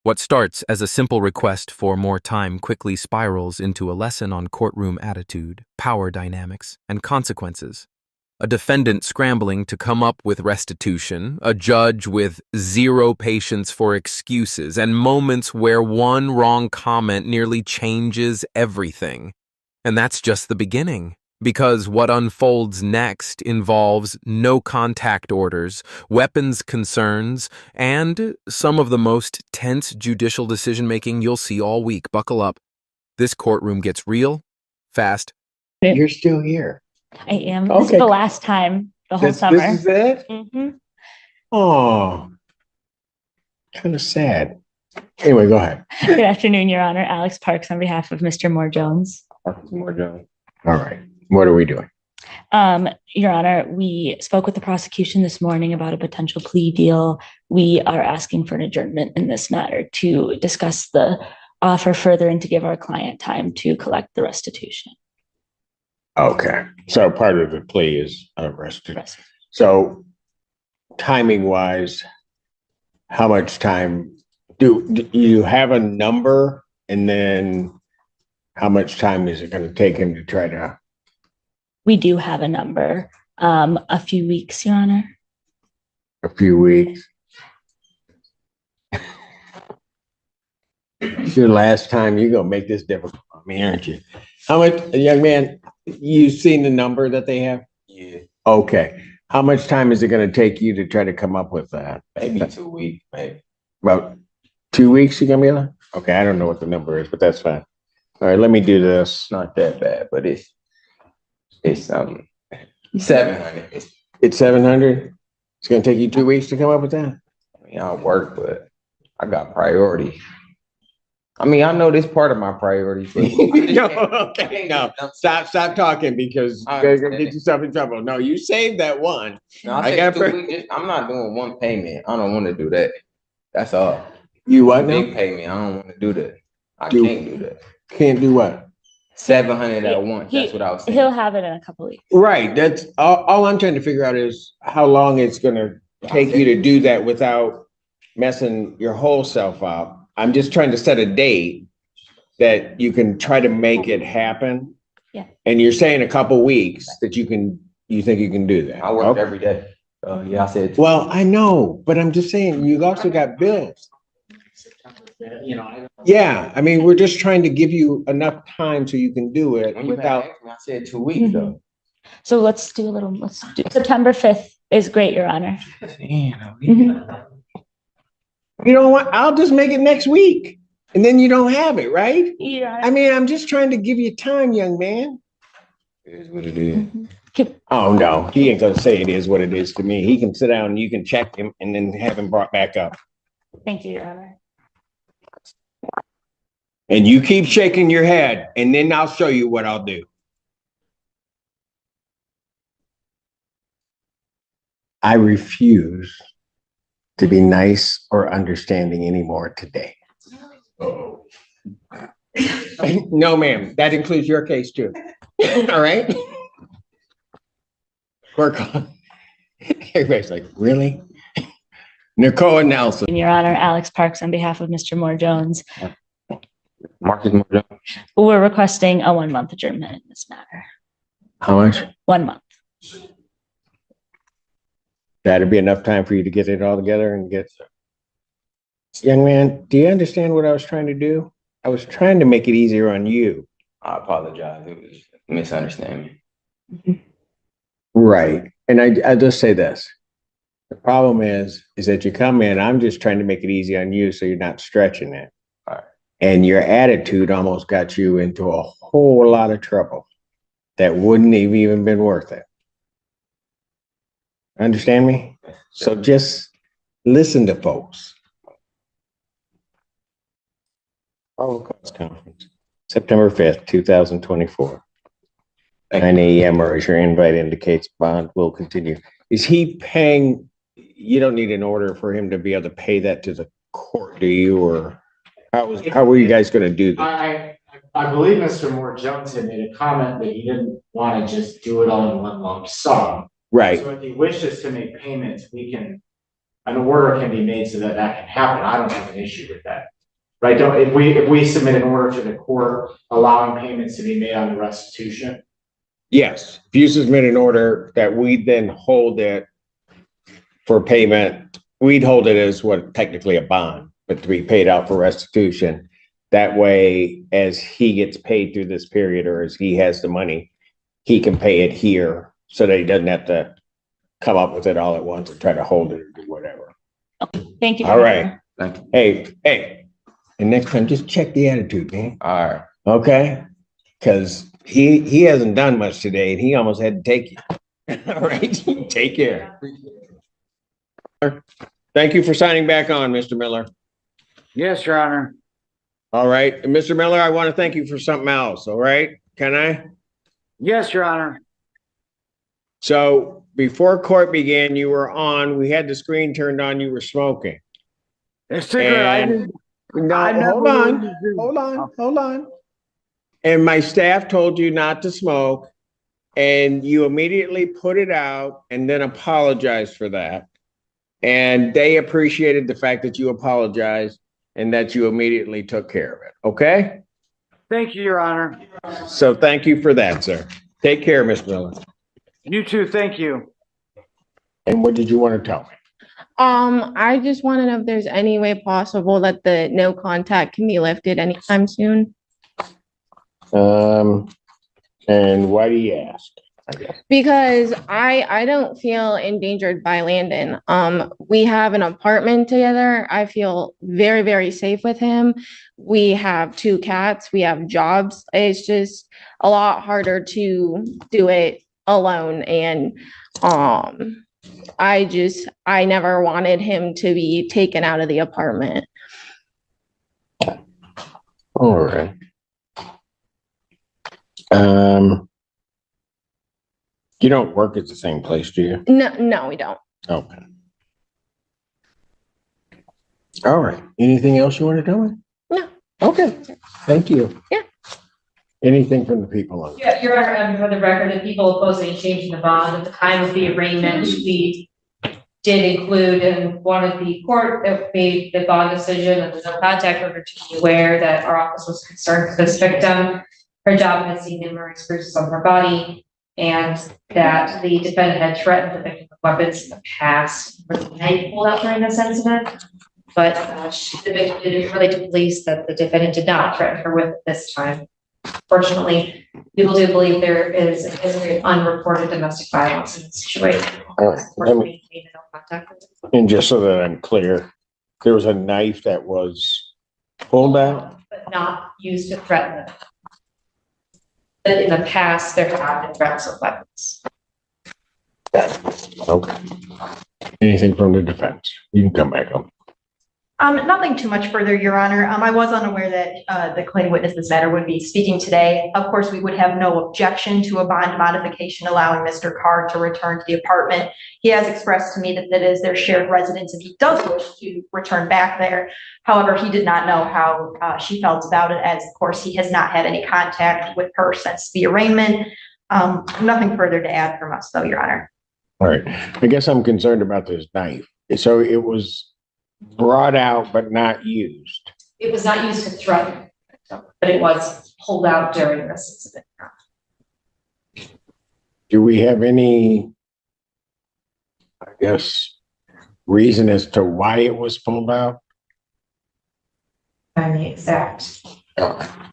What starts as a simple request for more time quickly spirals into a lesson on courtroom attitude, power dynamics, and consequences. A defendant scrambling to come up with restitution, a judge with zero patience for excuses, and moments where one wrong comment nearly changes everything. And that's just the beginning. Because what unfolds next involves no contact orders, weapons concerns, and some of the most tense judicial decision-making you'll see all week. Buckle up. This courtroom gets real, fast. You're still here. I am. Okay. This is the last time the whole summer. This is it? Mm-hmm. Oh, kind of sad. Anyway, go ahead. Good afternoon, Your Honor. Alex Parks on behalf of Mr. Moore Jones. More Jones. All right. What are we doing? Your Honor, we spoke with the prosecution this morning about a potential plea deal. We are asking for an adjournment in this matter to discuss the offer further and to give our client time to collect the restitution. Okay. So part of the plea is restitution. So timing wise, how much time do you have a number, and then how much time is it going to take him to try to? We do have a number. A few weeks, Your Honor. A few weeks. It's your last time. You're going to make this difficult on me, aren't you? How much, young man, you've seen the number that they have? Yeah, Okay. How much time is it going to take you to try to come up with that? maybe 2 weeks, maybe. About 2 weeks you're going to be able to? Okay, I don't know what the number is, but that's fine. All right, let me do this. It's not that bad, but it's 700. It's 700? It's going to take you 2 weeks to come up with that? I mean, I work, but I got priorities. I mean, I know this part of my priorities. But No, okay, no. Stop talking, because you're going to get yourself in trouble. No, you saved that one. No, I I got got I'm not doing one payment. I don't want to do that. That's all. You what now? Big payment. I don't want to do that. I Do- can't do that. Can't do what? 700 at once. That's what I was saying. He'll have it in a couple weeks. Right, that's all I'm trying to figure out is how long it's going to take you to do that without messing your whole self up. I'm just trying to set a date that you can try to make it happen. Yeah. And you're saying a couple weeks that you think you can do that. I work Okay. every day. Yeah, I said. Well, I know, but I'm just saying, you also got bills. Yeah, I mean, we're just trying to give you enough time so you can do it When you without. asked me, I said 2 weeks though. So let's do September 5th is great, Your Honor. Mhm. You know what? I'll just make it next week, and then you don't have it, right? Your Honor. I mean, I'm just trying to give you time, young man. It is what it is. Oh, no, he ain't gonna say it is what it is to me. He can sit down and you can check him and then have him brought back up. Thank you, Your Honor. And you keep shaking your head, and then I'll show you what I'll do. I refuse to be nice or understanding anymore today. No, ma'am, that includes your case too. All right? Work on. Everybody's like, really? Nicole Nelson. Your Honor, Alex Parks on behalf of Mr. Moore Jones. Marcus Moore. We're requesting a 1-month adjournment in this matter. How much? 1 month. That'd be enough time for you to get it all together and get. Young man, do you understand what I was trying to do? I was trying to make it easier on you. I apologize. It was a misunderstanding. Right. And I just say this. The problem is that you come in, I'm just trying to make it easy on you so you're not stretching it. All right. And your attitude almost got you into a whole lot of trouble that wouldn't have even been worth it. Understand me? So just listen to folks. Holocaust Conference, September 5th, 2024. 9 a.m. or as your invite indicates, bond will continue. Is he paying? You don't need an order for him to be able to pay that to the court, do you? Or how were you guys going to do that? I believe Mr. Moore Jones had made a comment that he didn't want to just do it all in one lump sum. Right. So if he wishes to make payments, we can an order can be made so that that can happen. I don't have an issue with that. Right? If we submit an order to the court allowing payments to be made on the restitution. Yes, if you submit an order that we then hold it for payment, we'd hold it as what technically a bond, but to be paid out for restitution. That way, as he gets paid through this period, or as he has the money, he can pay it here so that he doesn't have to come up with it all at once and try to hold it or do whatever. Thank you. All right. Thank you. Hey, and next time, just check the attitude, man. All right. Okay? Because he hasn't done much today and he almost had to take you. All right, take care. Thank you for signing back on, Mr. Miller. Yes, Your Honor. All right, and Mr. Miller, I want to thank you for something else, all right? Can I? Yes, Your Honor. So before court began, you were on, we had the screen turned on, you were smoking. It's secret. I And- didn't. No, I never hold on, really do. hold on. And my staff told you not to smoke, and you immediately put it out and then apologized for that. And they appreciated the fact that you apologized and that you immediately took care of it, okay? Thank you, Your Honor. So thank you for that, sir. Take care, Ms. Miller. You too. Thank you. And what did you want to tell me? I just want to know if there's any way possible that the no contact can be lifted anytime soon. And why do you ask? I guess. Because I don't feel endangered by Landon. We have an apartment together. I feel very, very safe with him. We have 2 cats. We have jobs. It's just a lot harder to do it alone. And I never wanted him to be taken out of the apartment. All right. You don't work at the same place, do you? No, we don't. Okay. All right. Anything else you want to tell me? No. Okay. Thank you. Yeah. Anything from the people on? Yeah, Your Honor, for the record, the people opposing changing the bond at the time of the arraignment, we did include in one of the court that made the bond decision that there's no contact order to be aware that our office was concerned for this victim. Her job had seen numerous bruises on her body, and that the defendant had threatened the victim with weapons in the past. The knife pulled out during this incident, but the victim did relate to police that the defendant did not threaten her with it this time. Fortunately, people do believe there is a history of unreported domestic violence in this situation. All right. And just so that I'm clear, there was a knife that was pulled out? But not used to threaten them. But in the past, there have been threats of weapons. Okay. Anything from the defense? You can come back up. Nothing too much further, Your Honor. I was unaware that the claim witness in this matter would be speaking today. Of course, we would have no objection to a bond modification allowing Mr. Carr to return to the apartment. He has expressed to me that that is their shared residence and he does wish to return back there. However, he did not know how she felt about it, as of course he has not had any contact with her since the arraignment. Nothing further to add from us though, Your Honor. All right. I guess I'm concerned about this knife. So it was brought out but not used. It was not used to threaten, but it was pulled out during this incident. Do we have any, I guess, reason as to why it was pulled out? And the exact. Oh,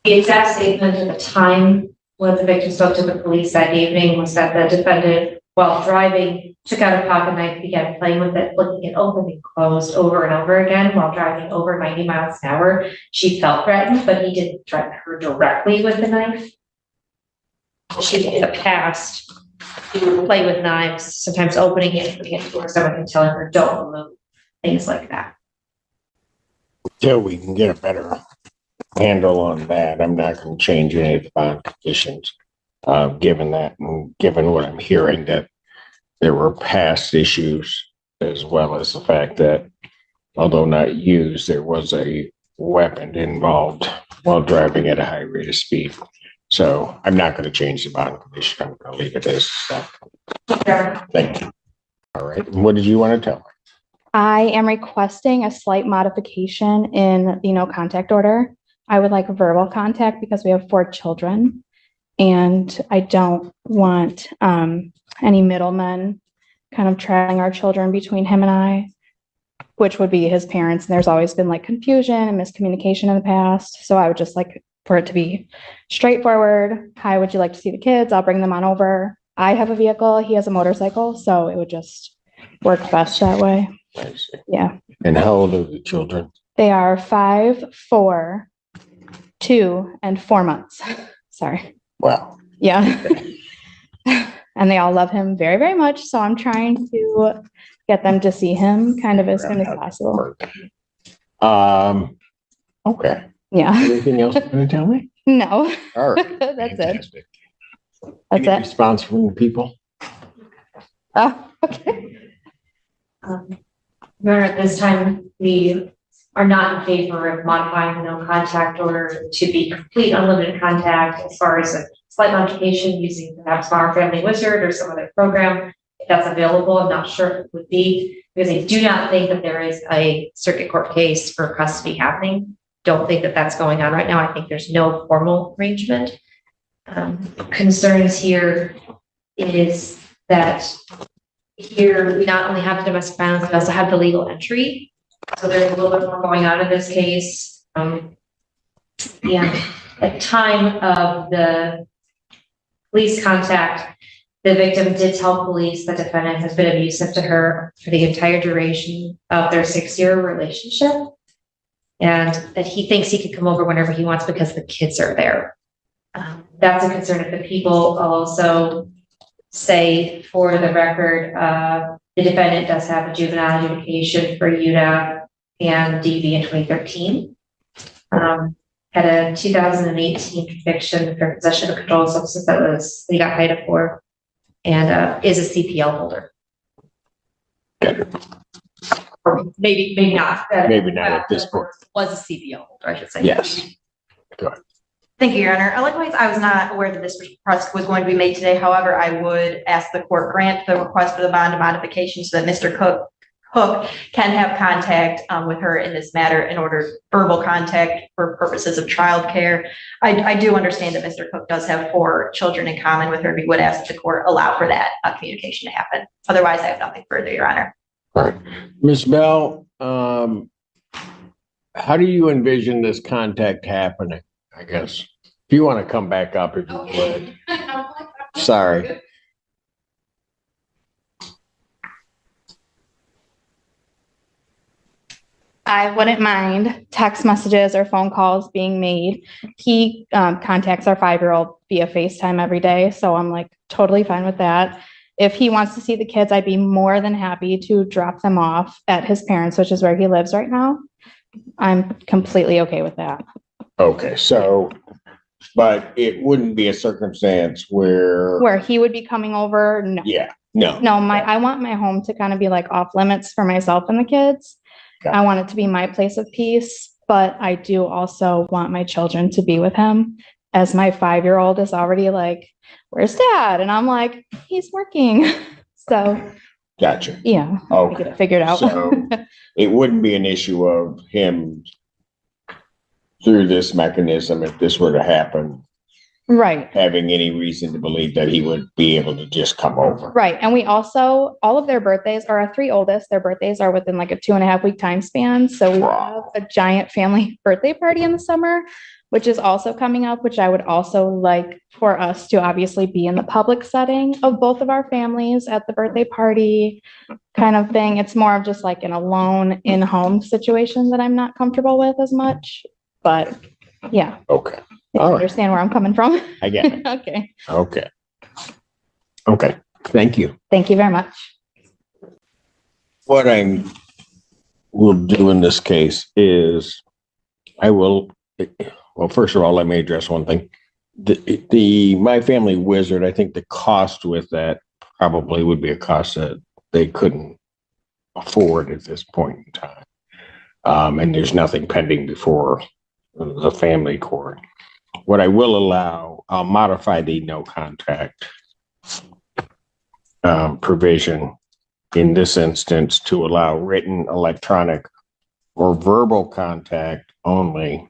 The exact statement at the time when the victim spoke to the police that evening was that the defendant, while driving, took out a pocket knife, began playing with it, flicking it open and closed over and over again while driving over 90 miles an hour. She felt threatened, but he didn't threaten her directly with the knife. She, in the past, he would play with knives, sometimes opening it, putting it towards someone and telling her, don't move, things like that. Until we can get a better handle on that, I'm not going to change any of the bond conditions. Given that, and given what I'm hearing, that there were past issues, as well as the fact that, although not used, there was a weapon involved while driving at a high rate of speed. So I'm not going to change the bond condition. I'm going to leave it as that. Thank you. All right. And what did you want to tell me? I am requesting a slight modification in the no contact order. I would like verbal contact because we have 4 children. And I don't want any middlemen kind of trailing our children between him and I, which would be his parents. And there's always been like confusion and miscommunication in the past. So I would just like for it to be straightforward. Hi, would you like to see the kids? I'll bring them on over. I have a vehicle. He has a motorcycle. So it would just work best that way. I see. Yeah. And how old are the children? They are 5, 4, 2, and 4 months. Sorry. Wow. Yeah. And they all love him very, very much. So I'm trying to get them to see him kind of as soon as possible. Okay. Yeah. Anything else you're going to tell me? No. All right. That's Fantastic. That's Any it. response from the people? Oh, okay. Your Honor, at this time, we are not in favor of modifying the no contact order to be complete unlimited contact as far as a slight modification using perhaps Our Family Wizard or some other program. If that's available, I'm not sure if it would be, because I do not think that there is a circuit court case for custody happening. Don't think that that's going on right now. I think there's no formal arrangement. Concerns here is that here we not only have the domestic violence, we also have the legal entry. So there's a little bit more going on in this case. And at time of the police contact, the victim did tell police that defendant has been abusive to her for the entire duration of their 6-year relationship. And that he thinks he can come over whenever he wants because the kids are there. That's a concern of the people. Also say for the record, the defendant does have a juvenile adjudication for UDA and DV in 2013. Had a 2018 conviction for possession of controlled substance that he got cited for, and is a CPL holder. Or maybe not. Maybe not at this point. Was a CPL holder, I should say. Yes. Go ahead. Thank you, Your Honor. Likewise, I was not aware that this request was going to be made today. However, I would ask the court grant the request for the bond modification so that Mr. Cook can have contact with her in this matter in order verbal contact for purposes of childcare. I do understand that Mr. Cook does have 4 children in common with her. We would ask the court allow for that communication to happen. Otherwise, I have nothing further, Your Honor. All right. Ms. Bell, how do you envision this contact happening? I guess if you want to come back up, if you would. Sorry. I wouldn't mind text messages or phone calls being made. He contacts our 5-year-old via FaceTime every day. So I'm like totally fine with that. If he wants to see the kids, I'd be more than happy to drop them off at his parents', which is where he lives right now. I'm completely okay with that. Okay, so, but it wouldn't be a circumstance where he would be coming over. No. Yeah, no. No, I want my home to kind of be like off limits for myself and the kids. Okay. I want it to be my place of peace, but I do also want my children to be with him, as my 5-year-old is already like, where's dad? And I'm like, he's working. So Gotcha. yeah, Okay. we get it figured out. So it wouldn't be an issue of him through this mechanism, if this were to happen, Right. having any reason to believe that he would be able to just come over. Right. And we also, all of their birthdays, our 3 oldest, their birthdays are within like a 2.5-week time span. So we have a giant family birthday party in the summer, which is also coming up, which I would also like for us to obviously be in the public setting of both of our families at the birthday party kind of thing. It's more of just like an alone in-home situation that I'm not comfortable with as much, but yeah. Okay. You All right. understand where I'm coming from? I get it. Okay. Okay. Okay. Thank you. Thank you very much. What I will do in this case is I will, well, first of all, let me address one thing. The My Family Wizard, I think the cost with that probably would be a cost that they couldn't afford at this point in time. And there's nothing pending before the family court. What I will allow, I'll modify the no contact provision in this instance to allow written, electronic, or verbal contact only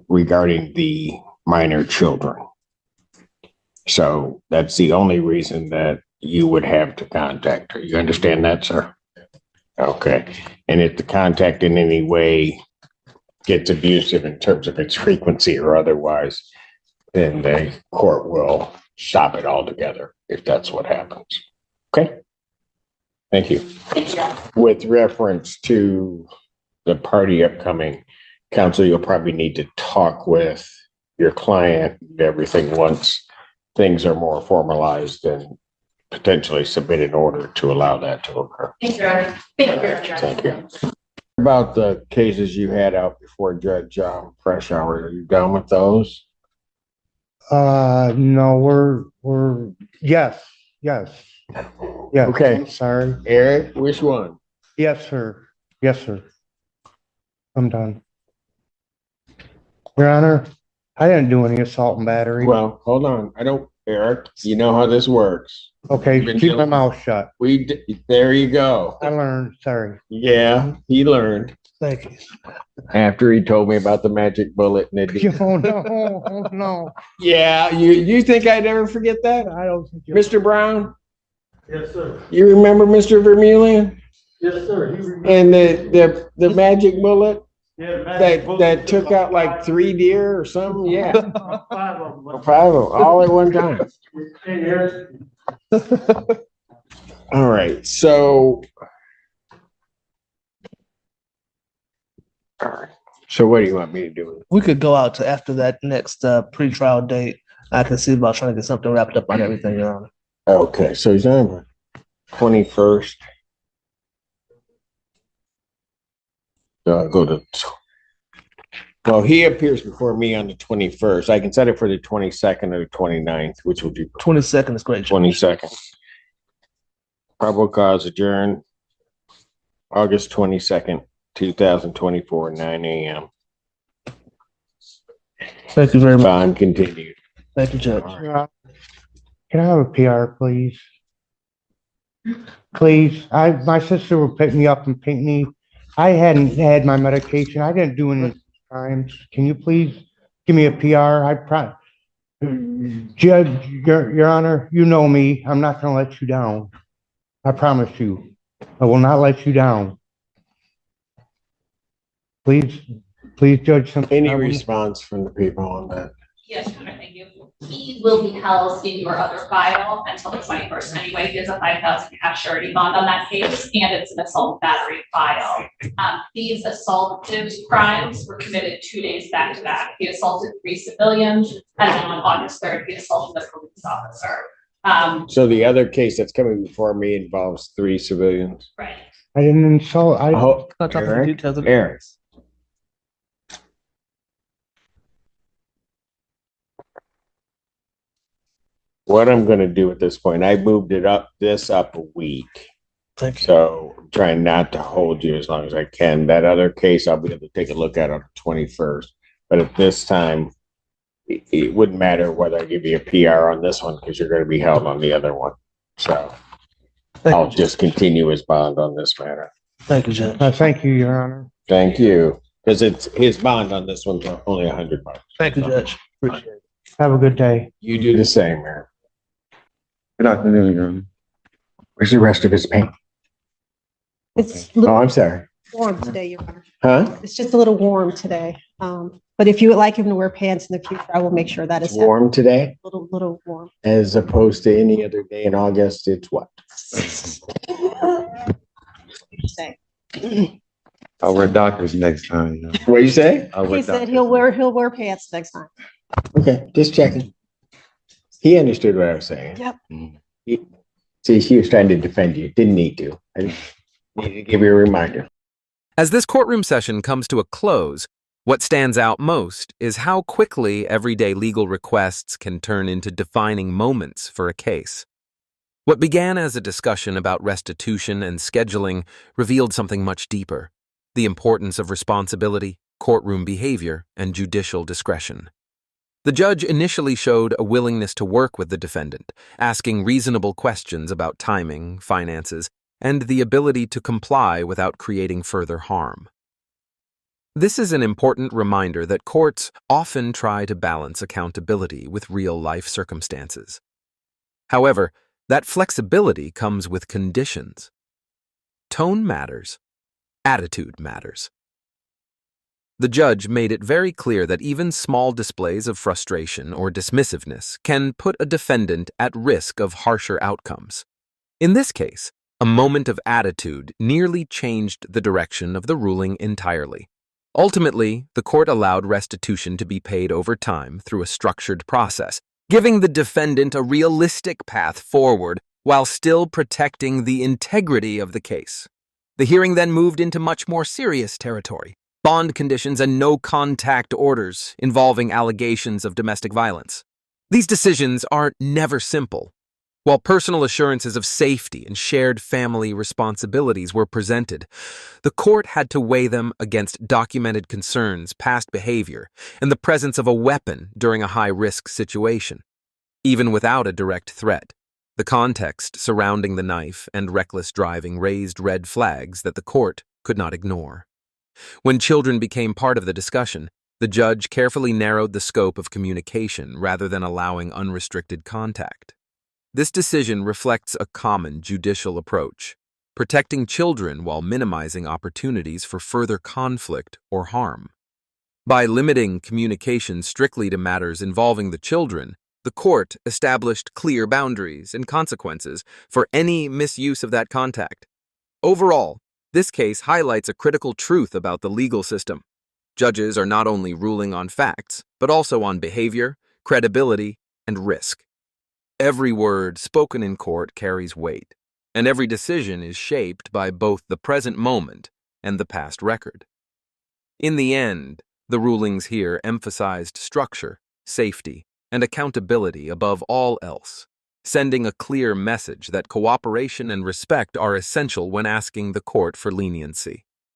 regarding the minor children. So that's the only reason that you would have to contact her. You understand that, sir? Okay. And if the contact in any way gets abusive in terms of its frequency or otherwise, then the court will stop it altogether if that's what happens. Okay? Thank you. With reference to the party upcoming, counsel, you'll probably need to talk with your client and everything once things are more formalized and potentially submit an order to allow that to occur. Thank you, Your Honor. Thank you. Thank you. About the cases you had out before Judge Fresh Hour, are you done with those? No, yes. Yeah. Okay. Sorry. Eric, which one? Yes, sir. I'm done. Your Honor, I didn't do any assault and battery. Well, hold on. Eric, you know how this works. Okay, keep my mouth shut. There you go. I learned, sorry. Yeah, he learned. Thank you. After he told me about the magic bullet and it. Oh, no. Yeah, you think I'd ever forget that? I don't think you. Mr. Brown, Yes, sir. you remember Mr. Vermeulen Yes, sir. and the magic bullet Yeah, that took out like 3 deer or something? Yeah. 5 of them. 5 of them, all at one time. Hey, Eric. All right, so. All right. So what do you want me to do? We could go out to after that next pre-trial date. I can see about trying to get something wrapped up on everything, Your Honor. Okay, so he's on 21st. So I'll go to. Well, he appears before me on the 21st. I can set it for the 22nd or the 29th, which would be 22nd is great. 22nd. Probable cause adjourned August 22nd, 2024, 9 a.m. Thank you very much. Bond continued. Thank you, Judge. Can I have a PR, please? Please, my sister would pick me up and paint me. I hadn't had my medication. I didn't do any crimes. Can you please give me a PR? Judge, Your Honor, you know me. I'm not gonna let you down. I promise you. I will not let you down. Please, Judge Simpson. Any response from the people on that? Yes, Your Honor, thank you. He will be held in your other file until the 21st anyway. There's a 5,000 cash surety bond on that case, and it's an assault battery file. These assaultive crimes were committed 2 days back to back. He assaulted 3 civilians, and then on August 3rd, he assaulted a police officer. So the other case that's coming before me involves 3 civilians. Right. I didn't insult. Eric. What I'm going to do at this point, I moved this up a week. Thank you. So I'm trying not to hold you as long as I can. That other case, I'll be able to take a look at on the 21st. But at this time, it wouldn't matter whether I give you a PR on this one because you're going to be held on the other one. So I'll just continue his bond on this matter. Thank you, Judge. Thank you, Your Honor. Thank you. Because it's his bond on this one's only $100. Thank you, Judge. Appreciate it. Have a good day. You do the same, man. Good afternoon, Your Honor. Where's the rest of his paint? It's Oh, I'm sorry. warm today, Your Honor. Huh? It's just a little warm today. But if you would like him to wear pants in the future, I will make sure that It's is warm today little warm. as opposed to any other day in August. It's what? Say. I'll wear Dockers next time. You know. What you say? I'll wear He said Dockers. he'll wear pants next time. Okay, just checking. He understood what I was saying. Yep. See, she was trying to defend you. Didn't need to. I just needed to give you a reminder. As this courtroom session comes to a close, what stands out most is how quickly everyday legal requests can turn into defining moments for a case. What began as a discussion about restitution and scheduling revealed something much deeper: the importance of responsibility, courtroom behavior, and judicial discretion. The judge initially showed a willingness to work with the defendant, asking reasonable questions about timing, finances, and the ability to comply without creating further harm. This is an important reminder that courts often try to balance accountability with real-life circumstances. However, that flexibility comes with conditions. Tone matters. Attitude matters. The judge made it very clear that even small displays of frustration or dismissiveness can put a defendant at risk of harsher outcomes. In this case, a moment of attitude nearly changed the direction of the ruling entirely. Ultimately, the court allowed restitution to be paid over time through a structured process, giving the defendant a realistic path forward while still protecting the integrity of the case. The hearing then moved into much more serious territory: bond conditions and no-contact orders involving allegations of domestic violence. These decisions are never simple. While personal assurances of safety and shared family responsibilities were presented, the court had to weigh them against documented concerns, past behavior, and the presence of a weapon during a high-risk situation. Even without a direct threat, the context surrounding the knife and reckless driving raised red flags that the court could not ignore. When children became part of the discussion, the judge carefully narrowed the scope of communication rather than allowing unrestricted contact. This decision reflects a common judicial approach, protecting children while minimizing opportunities for further conflict or harm. By limiting communication strictly to matters involving the children, the court established clear boundaries and consequences for any misuse of that contact. Overall, this case highlights a critical truth about the legal system. Judges are not only ruling on facts, but also on behavior, credibility, and risk. Every word spoken in court carries weight, and every decision is shaped by both the present moment and the past record. In the end, the rulings here emphasized structure, safety, and accountability above all else, sending a clear message that cooperation and respect are essential when asking the court for leniency.